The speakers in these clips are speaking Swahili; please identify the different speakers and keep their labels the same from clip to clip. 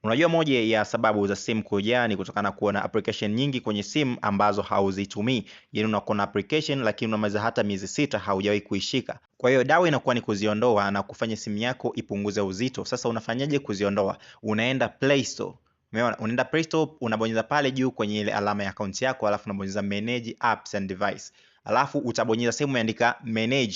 Speaker 1: Unajua moja ya sababu za simu kujaa ni kutokana na kuwa na application nyingi kwenye simu ambazo hauzitumii. Yaani unakuwa na application lakini unamaliza hata miezi 6 haujawahi kuishika. Kwa hiyo dawa inakuwa ni kuziondoa na kufanya simu yako ipunguze uzito. Sasa unafanyaje kuziondoa? Unaenda Play Store. Umeona? Unaenda Play Store, unabonyeza pale juu kwenye ile alama ya account yako, alafu unabonyeza manage apps and device. Alafu utabonyeza sehemu imeandika manage.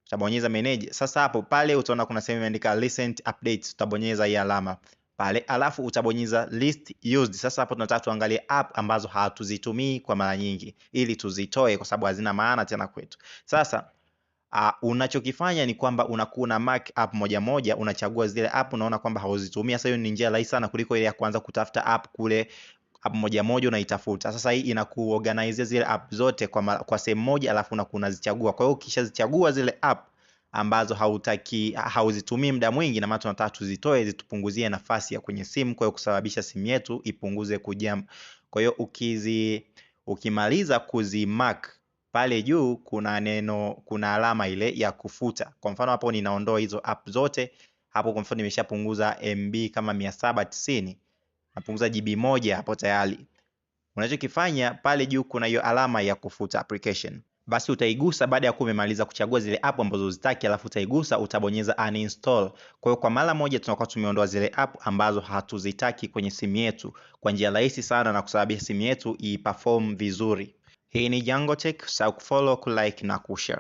Speaker 1: Utabonyeza manage. Sasa hapo pale utaona kuna sehemu imeandika recent updates, utabonyeza hii alama pale, alafu utabonyeza list used. Sasa hapo tunataka tuangalie app ambazo hatuzitumii kwa mara nyingi ili tuzitoe kwa sababu hazina maana tena kwetu. Sasa unachokifanya ni kwamba unakuwa na mark app moja moja, unachagua zile app unaona kwamba hauzitumii. Sasa hiyo ni njia rahisi sana kuliko ile ya kuanza kutafuta app kule, app moja moja unaitafuta. Sasa hii inakuorganize zile app zote kwa sehemu moja, alafu unakuwa unazichagua. Kwa hiyo ukishazichagua zile app ambazo hauzitumii muda mwingi, na maana tunataka tuzitoe zitupunguzie nafasi ya kwenye simu, kwa hiyo kusababisha simu yetu ipunguze kujam. Kwa hiyo ukimaliza kuzimark pale juu kuna alama ile ya kufuta. Kwa mfano hapo ninaondoa hizo app zote. Hapo kwa mfano nimeshapunguza MB kama 790. Napunguza GB moja hapo tayari. Unachokifanya pale juu kuna hiyo alama ya kufuta application. Basi utaigusa baada ya kuwa umemaliza kuchagua zile app ambazo huzitaki, alafu utaigusa, utabonyeza uninstall. Kwa hiyo kwa mara moja tunakuwa tumeondoa zile app ambazo hatuzitaki kwenye simu yetu kwa njia rahisi sana na kusababisha simu yetu iperform vizuri. Hii ni Jungle Tech, usisahau kufollow, kulike na kushare.